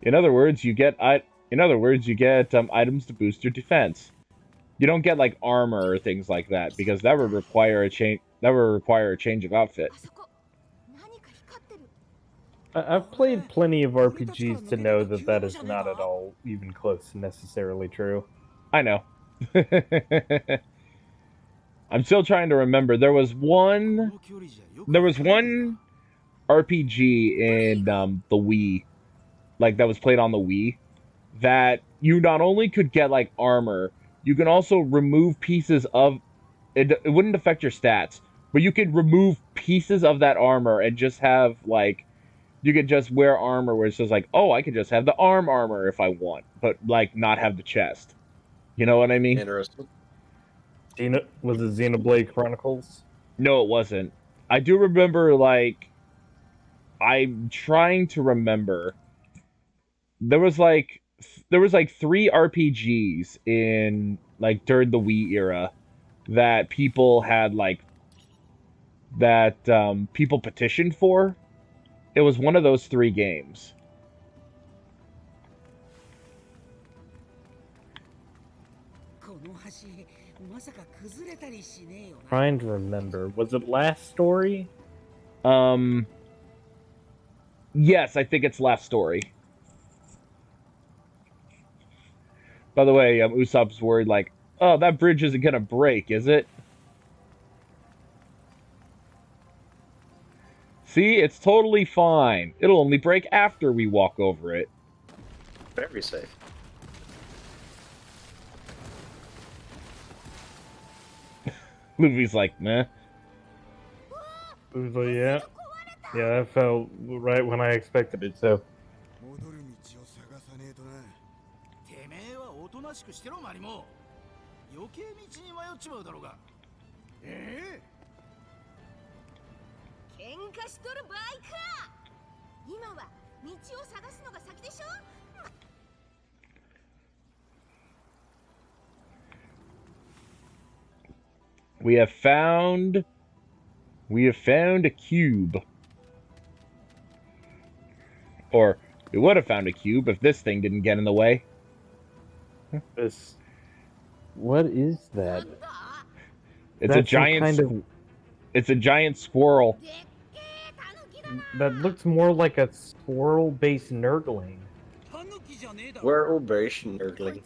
In other words, items to boost your defense. You don't get like armor or things like that because that would require a change. That would require a change of outfit. I've played plenty of RPGs to know that that is not at all even close to necessarily true. I know. I'm still trying to remember. There was one RPG in the Wii, like that was played on the Wii, that you not only could get like armor, you can also remove pieces of it. It wouldn't affect your stats, but you could remove pieces of that armor and just have like you could just wear armor where it says like, oh, I could just have the armor if I want, but like not have the chest. You know what I mean? Interesting. Was it Xenoblade Chronicles? No, it wasn't. I do remember like I'm trying to remember. There was like 3 RPGs in like during the Wii era that people had like that people petitioned for. It was one of those 3 games. Trying to remember. Was it Last Story? Yes, I think it's Last Story. By the way, Usopp's worried like, oh, that bridge isn't gonna break, is it? See, it's totally fine. It'll only break after we walk over it. Very safe. Luffy's like, meh. It was like, yeah. Yeah, that felt right when I expected it, so. We have found a cube. Or we would have found a cube if this thing didn't get in the way. What is that? It's a giant It's a giant squirrel. That looks more like a squirrel-based nurgling. Squirrel-based nurgling.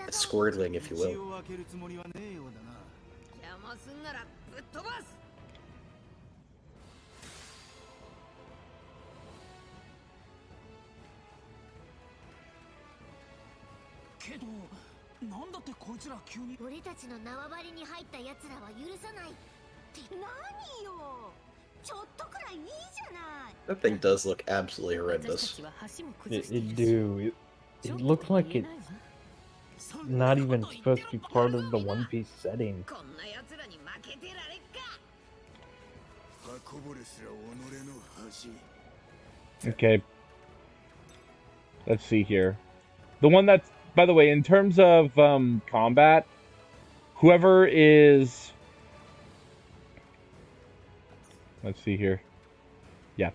A squirtling, if you will. That thing does look absolutely horrendous. It looks like it's not even supposed to be part of the One Piece setting. Okay. Let's see here. The one that's, by the way, in terms of combat, whoever is... Let's see here. Yeah.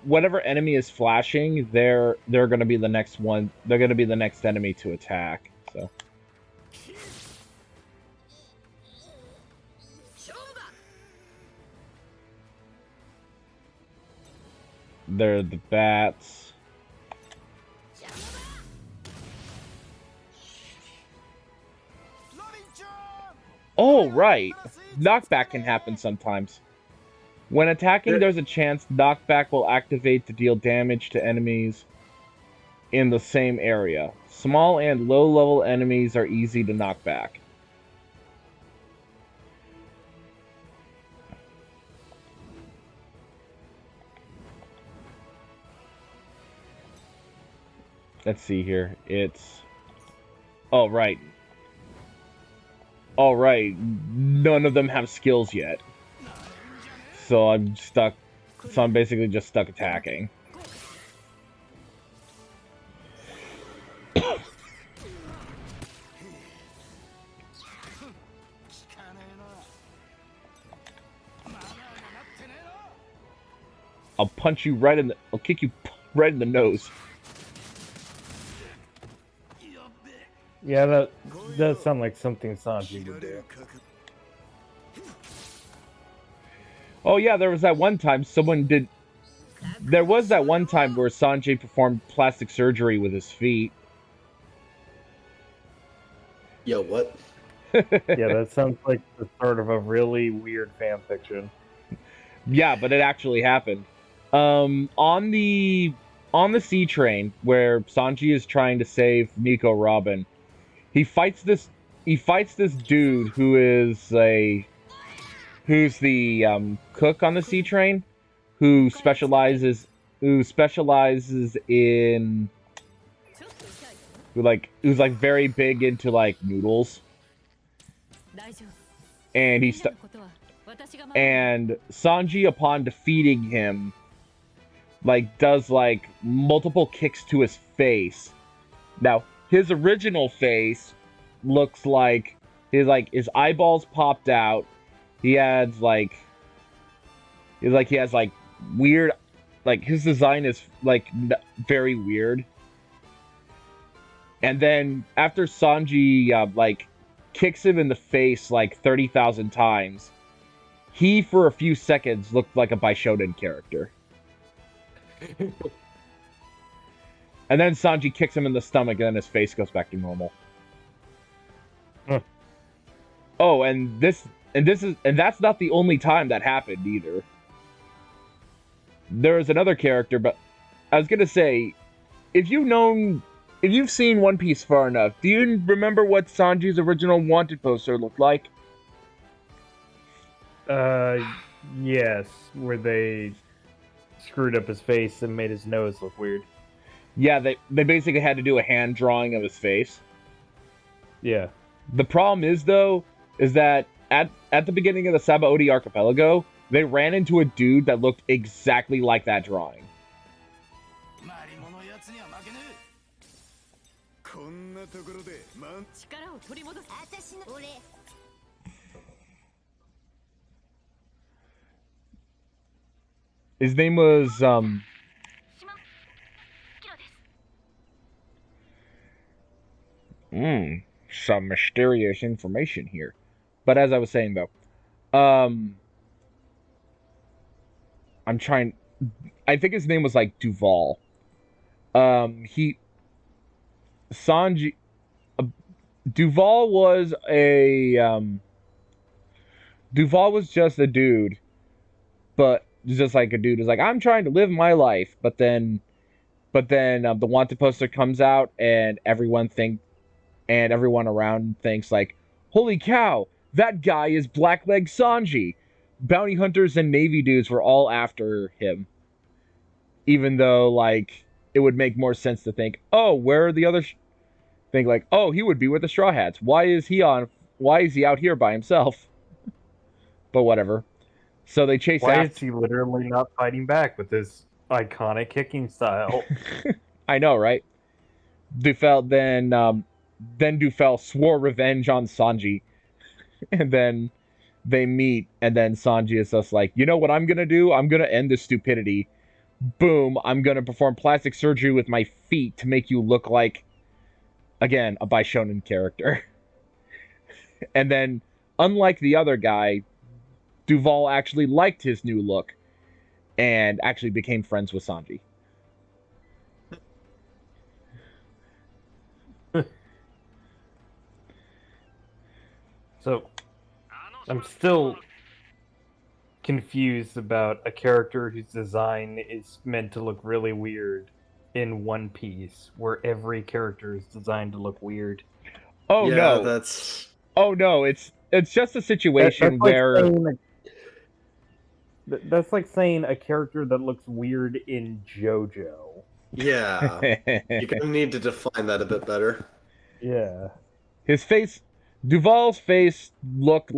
Whatever enemy is flashing, they're going to be the next one. They're going to be the next enemy to attack. So. They're the bats. Oh, right. Knockback can happen sometimes. When attacking, there's a chance knockback will activate to deal damage to enemies in the same area. Small and low-level enemies are easy to knock back. Let's see here. It's... Oh, right. All right. None of them have skills yet. So I'm stuck. So I'm basically just stuck attacking. I'll punch you right in the. I'll kick you right in the nose. Yeah, that does sound like something Sanji would do. Oh yeah, there was that one time someone did. There was that one time where Sanji performed plastic surgery with his feet. Yo, what? Yeah, that sounds like the start of a really weird fan fiction. Yeah, but it actually happened. On the sea train where Sanji is trying to save Nico Robin, he fights this dude who's the cook on the sea train, who specializes in who's like very big into like noodles, and and Sanji, upon defeating him, like does like multiple kicks to his face. Now his original face looks like his eyeballs popped out. He has like weird, like his design is like very weird. And then after Sanji like kicks him in the face like 30,000 times, he for a few seconds looked like a Bishonen character. And then Sanji kicks him in the stomach, and then his face goes back to normal. Huh. Oh, and that's not the only time that happened either. There is another character, but I was gonna say, if you've seen One Piece far enough, do you remember what Sanji's original wanted poster looked like? Yes, where they screwed up his face and made his nose look weird. Yeah, they basically had to do a hand drawing of his face. Yeah. The problem is, though, is that at the beginning of the Sabaody Archipelago, they ran into a dude that looked exactly like that drawing. His name was, some mysterious information here. But as I was saying, though, I think his name was, like, Duval. Sanji, Duval was just a dude, but just like a dude who's like, I'm trying to live my life, but then the wanted poster comes out, and everyone around thinks like, holy cow, that guy is Blackleg Sanji. Bounty hunters and Navy dudes were all after him, even though like it would make more sense to think, oh, where are the others? Think like, oh, he would be with the Straw Hats. Why is he out here by himself? But whatever. So they chase Why after. is he literally not fighting back with his iconic kicking style? I know, right? Dufel swore revenge on Sanji, and then they meet, and then Sanji is just like, you know what I'm gonna do? I'm gonna end this stupidity. Boom! I'm gonna perform plastic surgery with my feet to make you look like, again, a Bishonen character. And then, unlike the other guy, Duval actually liked his new look and actually became friends with Sanji. So, I'm still confused about a character whose design is meant to look really weird in One Piece, where every character is designed to look weird. Oh yeah, no, that's... Oh no, it's just a situation where... That's like saying a character that looks weird in JoJo. Yeah. You're gonna need to define that a bit better. Yeah. Duval's face looked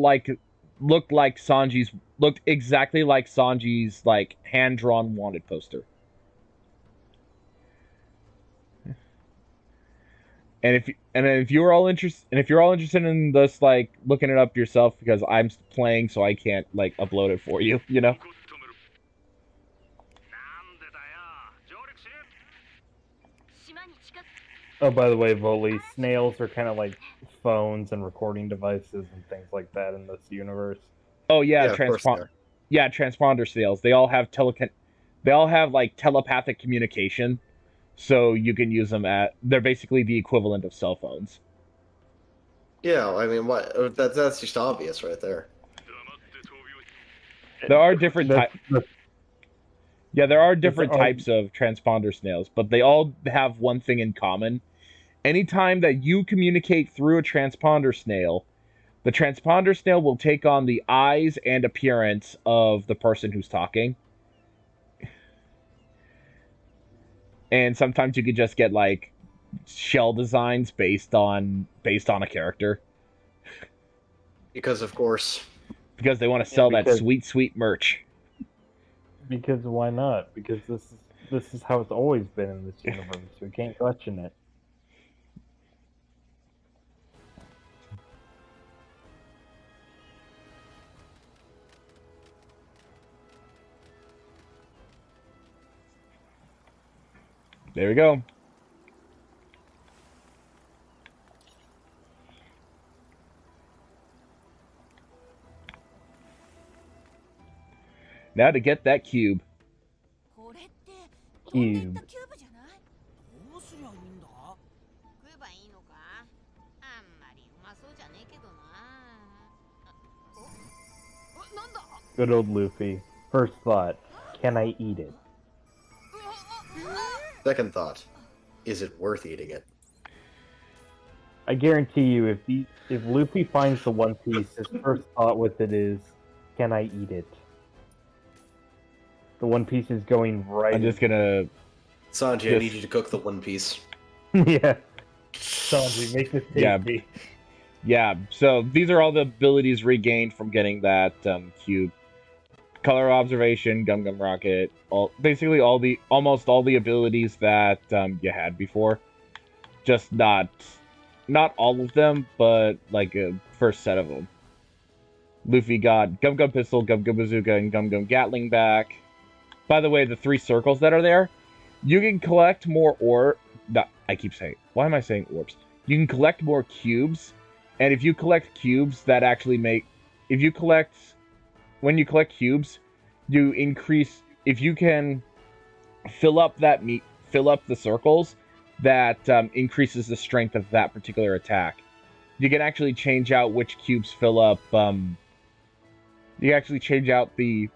exactly like Sanji's like hand-drawn wanted poster. And if you're all interested in this, like looking it up yourself, because I'm playing, so I can't like upload it for you, you know. Oh, by the way, Vuly, snails are kind of like phones and recording devices and things like that in this universe. Oh yeah, Yeah, of course they are. Yeah, transponder snails. They all have like telepathic communication, so you can use them at. They're basically the equivalent of cell phones. Yeah, I mean, what? That's just obvious right there. There are different types. Yeah, there are different It's types of transponder snails, but they all have one thing in common. Anytime that you communicate through a transponder snail, the transponder snail will take on the eyes and appearance of the person who's talking. And sometimes you could just get like shell designs based on a character. Because of course. Because they want to sell that sweet, sweet merch. Because why not? Because this is how it's always been in this universe. We can't question it. There we go. Now to get that cube. Cube. Good old Luffy. First thought, can I eat it? Second thought, is it worth eating it? I guarantee you, if Luffy finds the One Piece, his first thought with it is, can I eat it? The One Piece is going right. I'm just gonna... Sanji, I need you to cook the One Piece. Yeah. Sanji, make this tasty. Yeah, so these are all the abilities regained from getting that cube. Color observation, Gum Gum Rocket, almost all the abilities that you had before. Just not all of them, but like a first set of them. Luffy got Gum Gum Pistol, Gum Gum Bazooka, and Gum Gum Gatling back. By the way, the 3 circles that are there, you can collect more I keep saying, why am I saying orbs? You can collect more cubes, and if you collect cubes that actually when you collect cubes, you increase, if you can fill up the circles, that increases the strength of that particular attack. You can actually change out which cubes fill up, you can actually change out the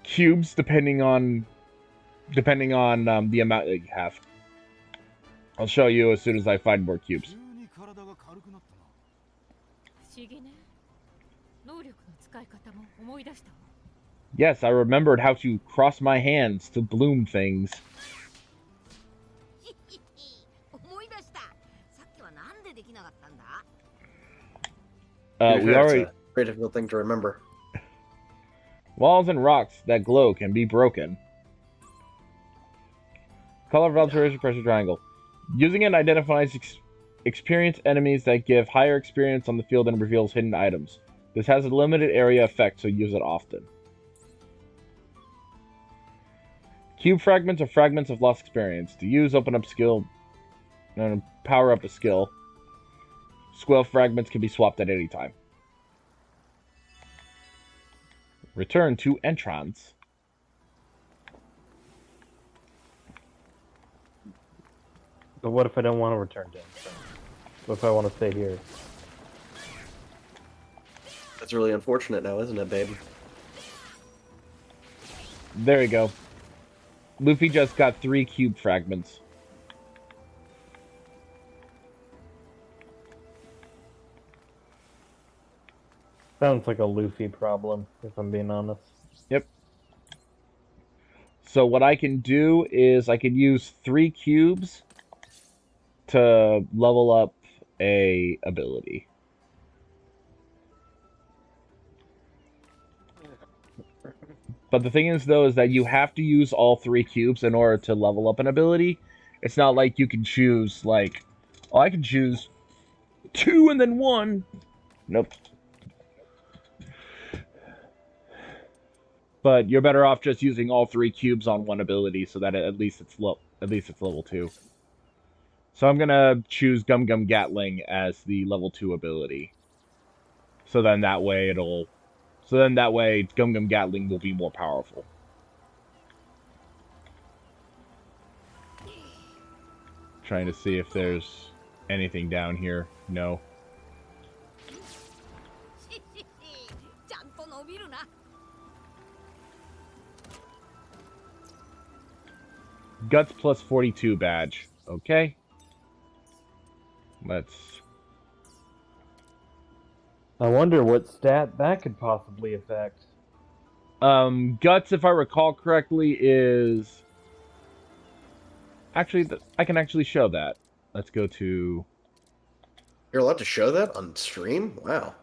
cubes depending on the amount that you have. I'll show you as soon as I find more cubes. Yes, I remembered how to cross my hands to bloom things. We already... a very difficult thing to remember. Walls and rocks that glow can be broken. Color of observation, pressure triangle. Using it identifies experienced enemies that give higher experience on the field and reveals hidden items. This has a limited area effect, so use it often. Cube fragments are fragments of lost experience. To use, open up skill, and power up a skill. Square fragments can be swapped at any time. Return to entrance. But what if I don't want to return to entrance? What if I want to stay here? That's really unfortunate now, isn't it, babe? There you go. Luffy just got 3 cube fragments. Sounds like a Luffy problem, if I'm being honest. Yep. So what I can do is I can use 3 cubes to level up a ability. But the thing is, though, is that you have to use all 3 cubes in order to level up an ability. It's not like you can choose, like, oh, I can choose 2 and then 1. Nope. But you're better off just using all 3 cubes on one ability, so that at least it's level 2. So I'm gonna choose Gum Gum Gatling as the level 2 ability. So then that way Gum Gum Gatling will be more powerful. Trying to see if there's anything down here. No. Guts plus 42 badge. Okay. Let's... I wonder what stat that could possibly affect. Guts, if I recall correctly, is... Actually, I can actually show that. Let's go to... You're allowed to show that on stream? Wow.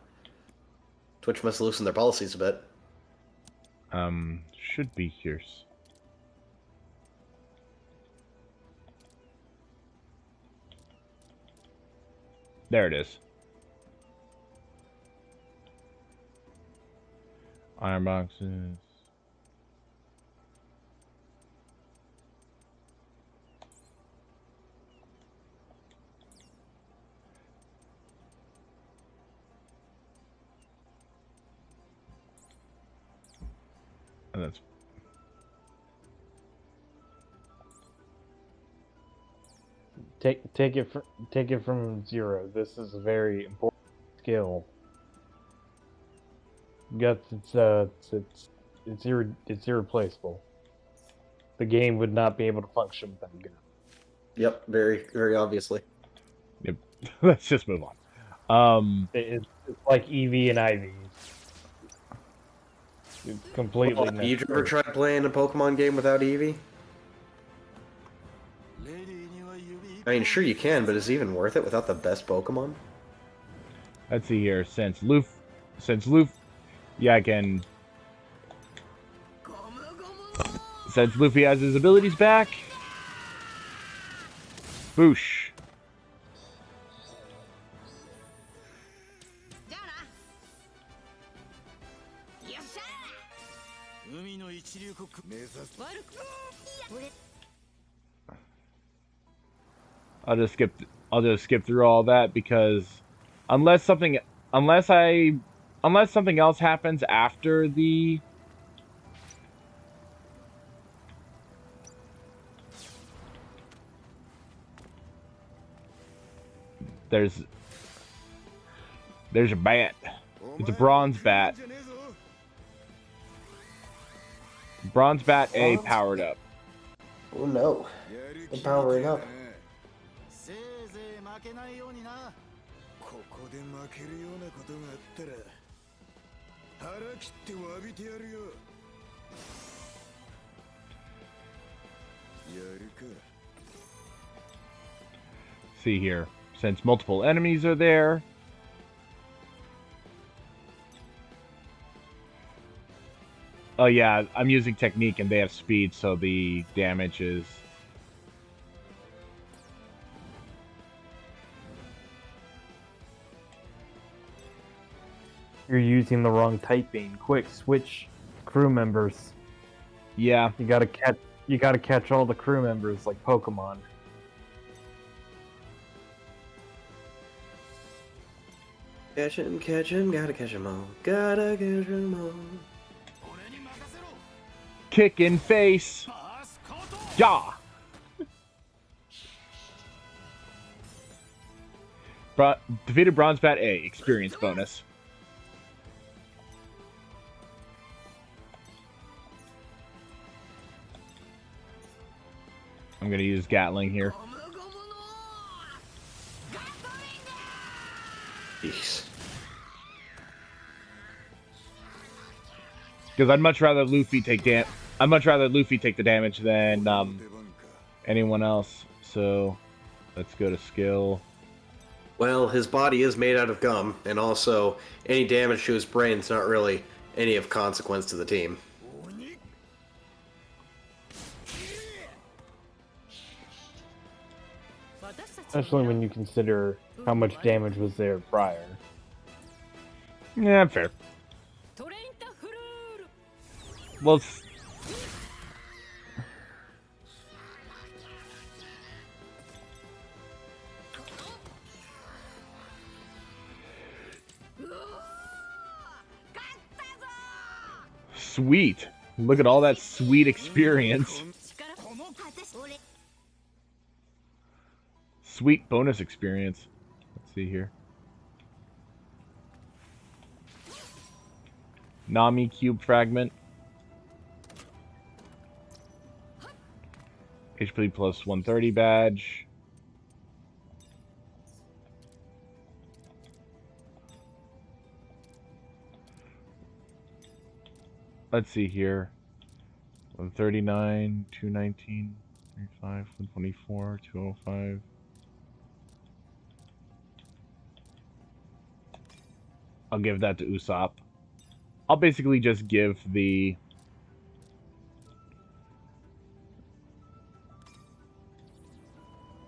Twitch must loosen their policies a bit. Should be here. There it is. Iron boxes. And that's... Take it from zero. This is a very important skill. Guts, it's irreplaceable. The game would not be able to function without Guts. Yep, very, very obviously. Yep. Let's just move on. It's like EV and IV. It's completely. Have you ever tried playing a Pokemon game without Eevee? I mean, sure you can, but is it even worth it without the best Pokemon? Let's see here. Since yeah, I can... Since Luffy has his abilities back... Boosh. I'll just skip through all that because unless something else happens after the there's a bat. It's a bronze bat. Bronze bat A powered up. Oh no. I'm powering up. See here. Since multiple enemies are there. Oh yeah, I'm using technique and they have speed, so the damage is... You're using the wrong typing. Quick, switch crew members. Yeah. You gotta catch all the crew members like Pokemon. Catch him, gotta catch him all. Gotta catch him all. Kick in face. Yeah. Defeated Bronze Bat A. Experience bonus. I'm gonna use Gatling here. Jeez. Because I'd much rather Luffy take the damage than anyone else. So let's go to skill. Well, his body is made out of gum, and also any damage to his brain is not really any of consequence to the team. Especially when you consider how much damage was there prior. Yeah, fair. Well, sweet. Look at all that sweet experience. Sweet bonus experience. Let's see here. Nami cube fragment. HP plus 130 badge. Let's see here. 139, 219, 35, 124, 205. I'll give that to Usopp. I'll basically just give the...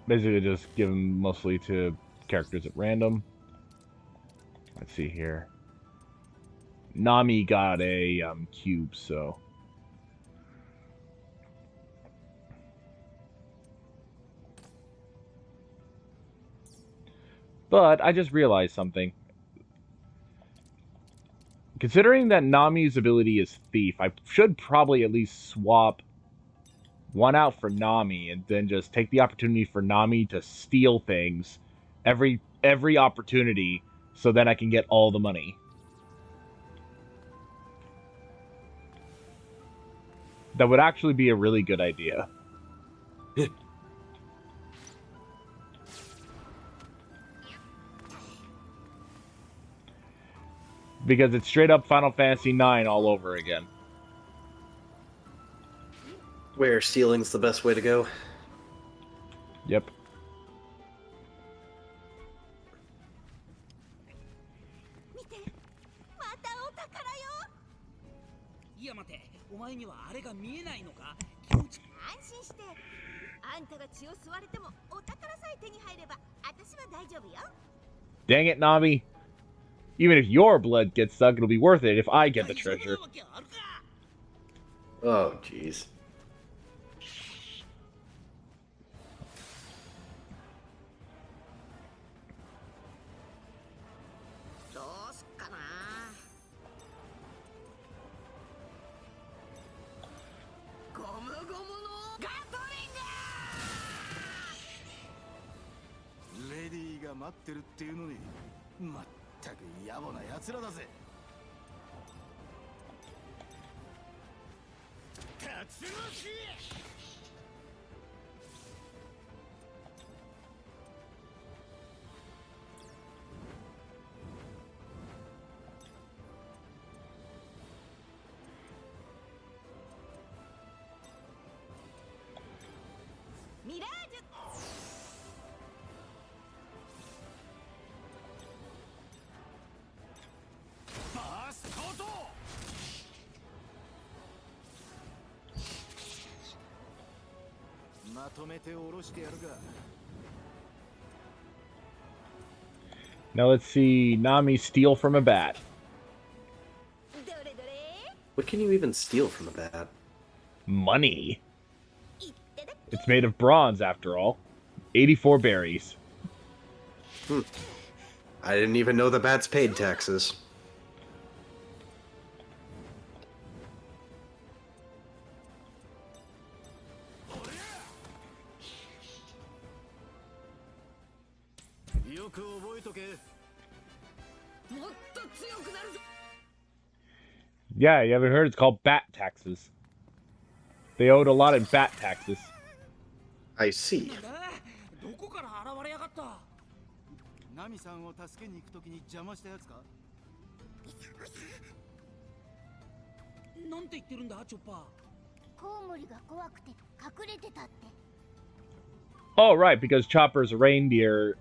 Basically just give them mostly to characters at random. Let's see here. Nami got a cube, so... But I just realized something. Considering that Nami's ability is Thief, I should probably at least swap one out for Nami and then just take the opportunity for Nami to steal things every opportunity so then I can get all the money. That would actually be a really good idea. Because it's straight up Final Fantasy IX all over again. Where stealing's the best way to go. Yep. いや待て、お前にはあれが見えないのか？気持ち安心して。あんたが血を吸われてもお宝さえ手に入れば私は大丈夫よ。 Dang it, Nami. Even if your blood gets sucked, it'll be worth it if I get the treasure. Oh, jeez. Lady が待ってるっていうのに、まったく野暮な奴らだぜ。竜巻！ まとめて下ろしてやるか。 Now let's see Nami steal from a bat. What can you even steal from a bat? Money. It's made of bronze, after all. 84 berries. I didn't even know the bats paid taxes. Yeah, you haven't heard? It's called bat taxes. They owed a lot in bat taxes. I see. どこから現れやがった？ナミさんを助けに行くときに邪魔したやつか？なんて言ってるんだ、チョッパー。コウモリが怖くて隠れてたって。 Oh, right, because Chopper's a reindeer.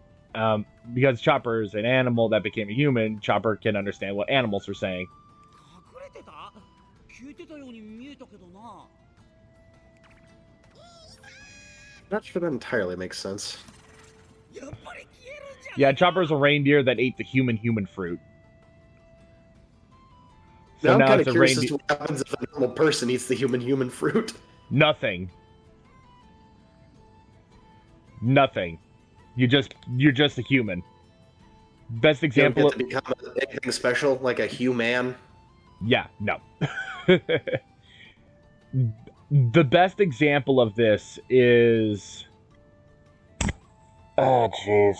Because Chopper is an animal that became a human, Chopper can understand what animals are saying. 隠れてた？聞いてたように見えたけどな。 Not sure that entirely makes sense. やっぱり消えるんじゃん。 Yeah, Chopper's a reindeer that ate the human fruit. So Now I'm now kind it's of a curious as reindeer. to what happens if a normal person eats the human fruit? Nothing. Nothing. You're just a human. Best You example. don't get to become anything special, like a human. Yeah, no. The best example of this is... Oh, jeez.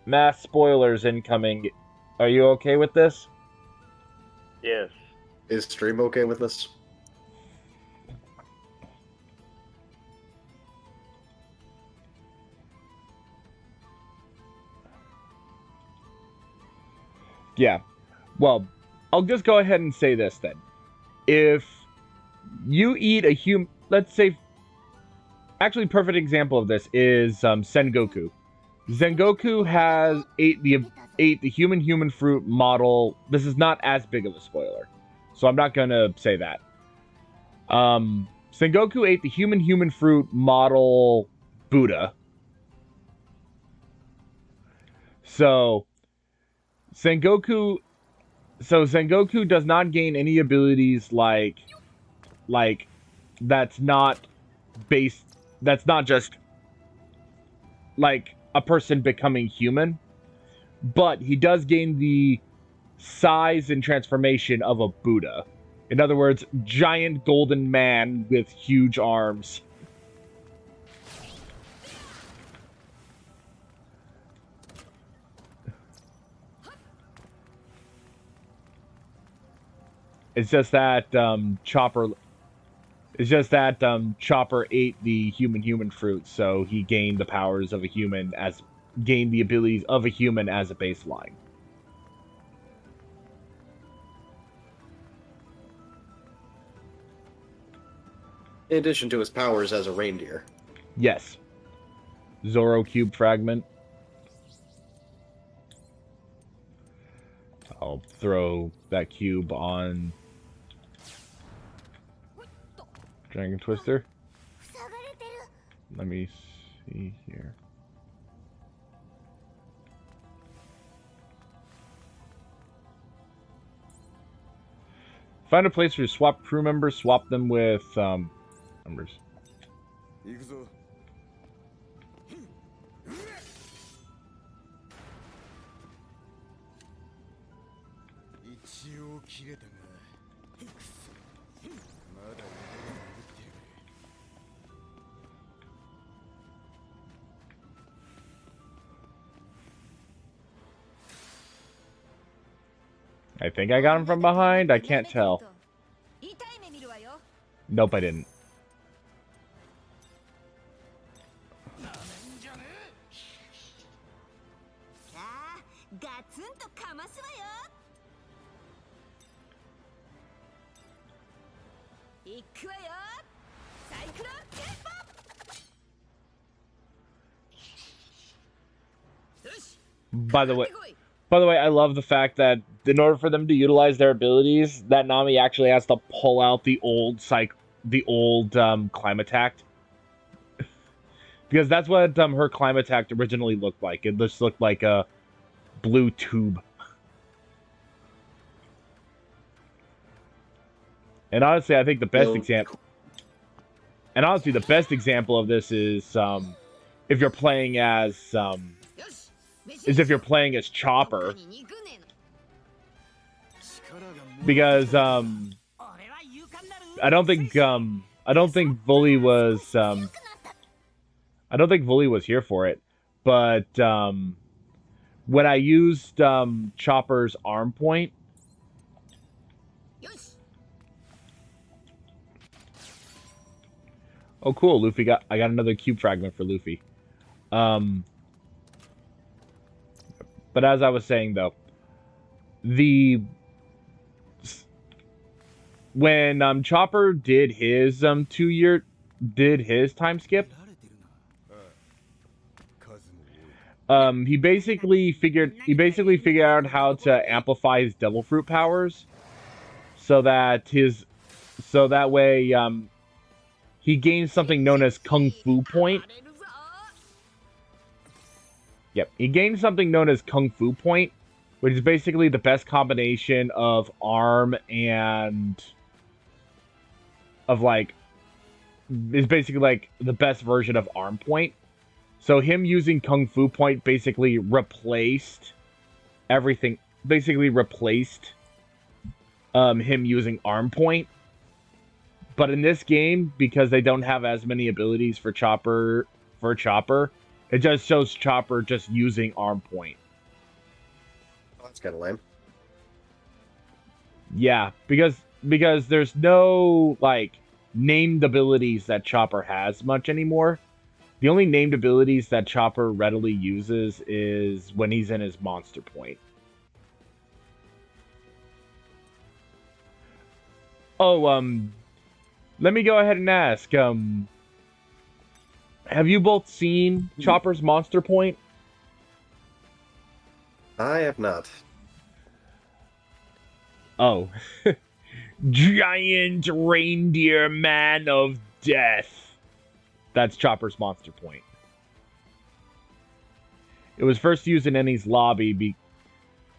Mass spoilers incoming. Are you okay with this? Yes. Is stream okay with this? Yeah. Well, I'll just go ahead and say this then. If you eat a human... Let's say... Actually, perfect example of this is Sengoku. Sengoku has ate the human fruit model. This is not as big of a spoiler, so I'm not gonna say that. Sengoku ate the human fruit model Buddha. So Sengoku does not gain any abilities like that's not just like a person becoming human, but he does gain the size and transformation of a Buddha. In other words, giant golden man with huge arms. It's just that Chopper ate the human fruit, so he gained the powers of a human gained the abilities of a human as a baseline. In addition to his powers as a reindeer. Yes. Zoro cube fragment. I'll throw that cube on Dragon Twister. Let me see here. Find a place where you swap crew members, swap them with numbers. I think I got him from behind. I can't tell. Nope, I didn't. By the way, I love the fact that in order for them to utilize their abilities, that Nami actually has to pull out the old Climattact. Because that's what her Climattact originally looked like. It just looked like a blue tube. And honestly, I think the best example... And honestly, the best example of this is if you're playing as... if you're playing as Chopper. Because I don't think Vuly was here for it, but when I used Chopper's arm point, oh cool, I got another cube fragment for Luffy. But as I was saying though, when Chopper did his time skip, he basically figured out how to amplify his devil fruit powers so that way he gains something known as Kung Fu Point. Yep, he gained something known as Kung Fu Point, which is basically the best combination of arm and of like is basically like the best version of Arm Point. So him using Kung Fu Point basically replaced everything. Basically replaced him using Arm Point. But in this game, because they don't have as many abilities for Chopper, it just shows Chopper just using Arm Point. Oh, that's kind of lame. Yeah, because there's no like named abilities that Chopper has much anymore. The only named abilities that Chopper readily uses is when he's in his Monster Point. Oh, let me go ahead and ask, have you both seen Chopper's Monster Point? I have not. Oh. Giant Reindeer Man of Death. That's Chopper's Monster Point. It was first used in Ennie's lobby.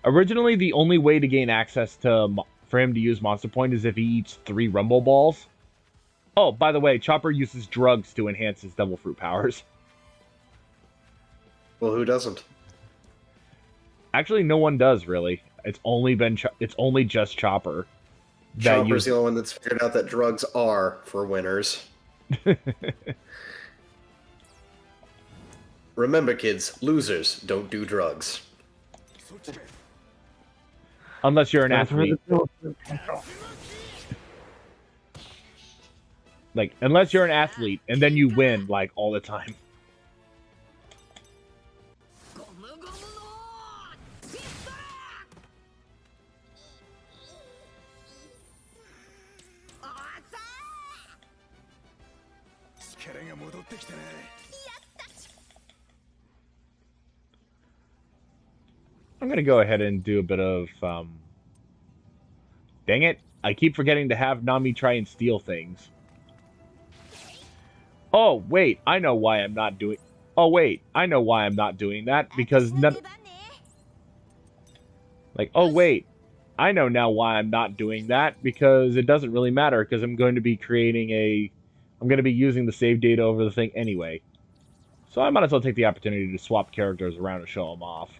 Originally, the only way to gain access to for him to use Monster Point is if he eats 3 Rumble Balls. Oh, by the way, Chopper uses drugs to enhance his Devil Fruit powers. Well, who doesn't? Actually, no one does, really. It's only just Chopper. Chopper's the only one that's figured out that drugs are for winners. Remember, kids, losers don't do drugs. Unless you're an athlete. Like, unless you're an athlete, and then you win, like, all the time. I'm gonna go ahead and do a bit of, Dang it, I keep forgetting to have Nami try and steal things. Oh, wait, I know why I'm not doing... Oh, wait, I know why I'm not doing that, because none... Like, oh, wait, I know now why I'm not doing that, because it doesn't really matter, because I'm going to be creating a... I'm going to be using the save data over the thing anyway. So I might as well take the opportunity to swap characters around and show them off.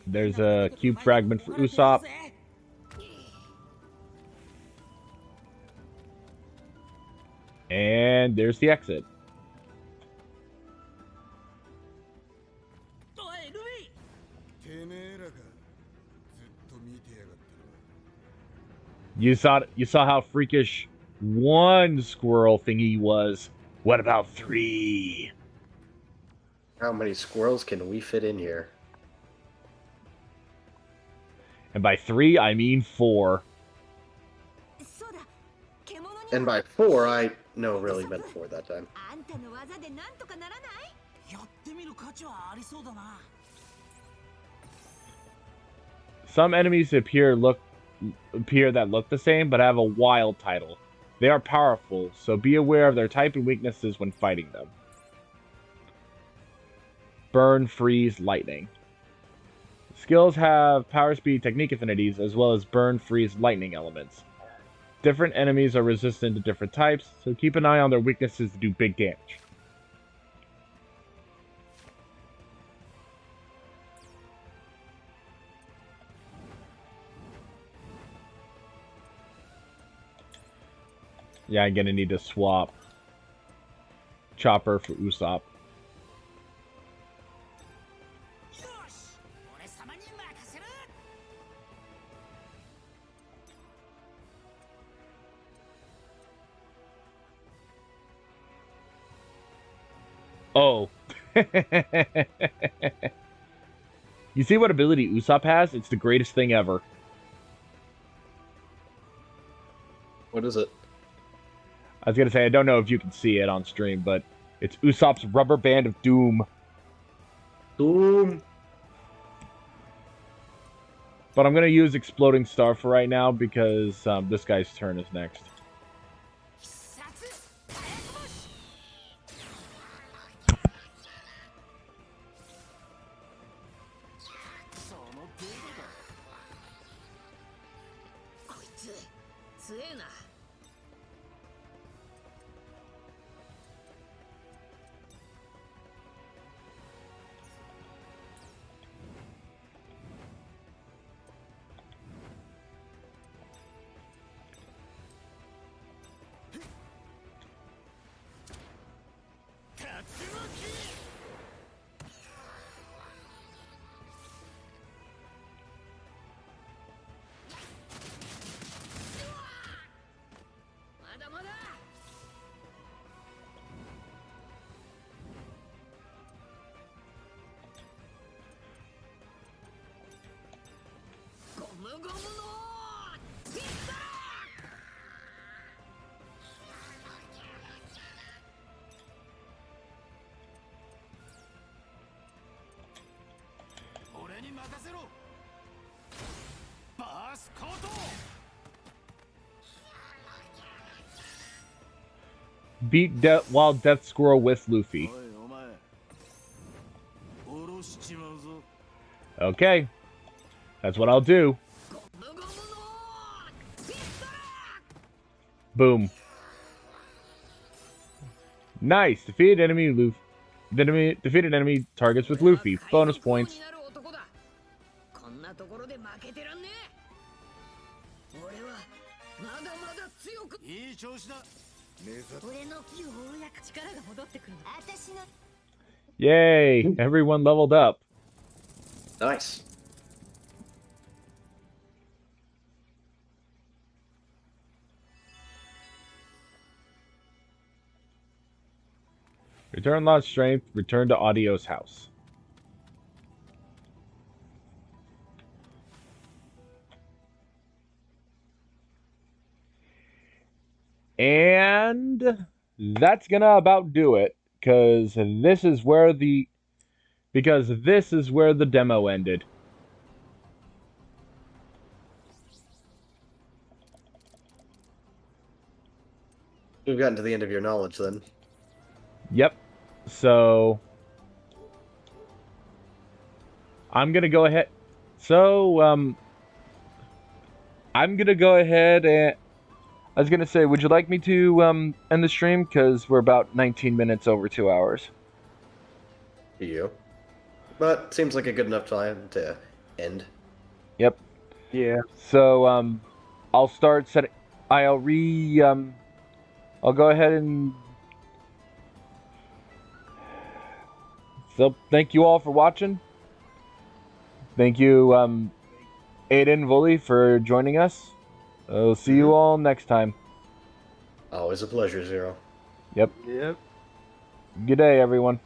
There's a cube fragment for Usopp. And there's the exit. You saw how freakish one squirrel thingy was. What about 3? How many squirrels can we fit in here? And by 3, I mean 4. And by 4, I really meant 4 that time. Some enemies appear that look the same, but have a wild title. They are powerful, so be aware of their type and weaknesses when fighting them. Burn, freeze, lightning. Skills have power, speed, technique affinities, as well as burn, freeze, lightning elements. Different enemies are resistant to different types, so keep an eye on their weaknesses to do big damage. Yeah, I'm gonna need to swap Chopper for Usopp. Oh. You see what ability Usopp has? It's the greatest thing ever. What is it? I was gonna say, I don't know if you can see it on stream, but it's Usopp's Rubber Band of Doom. Doom! But I'm gonna use Exploding Star for right now, because this guy's turn is next. 強えな。まだまだ。ゴムゴムのピストル。俺に任せろ。バースコート。 Beat Wild Death Squirrel with Luffy. おいお前殺しちまうぞ。 Okay. That's what I'll do. ゴムゴムのピストル。 Boom. Nice. Defeated enemy defeated enemy targets with Luffy. Bonus points. こんなところで負けてらんねえ。俺はまだまだ強く。いい調子だ。俺のようやく力が戻ってくる。私の Yay. Everyone leveled up. Nice. Return lost strength. Return to Audio's house. And that's gonna about do it, because this is where the demo ended. We've gotten to the end of your knowledge then. Yep. So I'm gonna go ahead. I'm gonna go ahead and I was gonna say, would you like me to end the stream? Because we're about 19 minutes over 2 hours. To you. But seems like a good enough time to end. Yep. Yeah. So I'll start setting. I'll go ahead and. So thank you all for watching. Thank you, Aiden, Vuly, for joining us. I'll see you all next time. Always a pleasure, Zero. Yep. Yep. Good day, everyone.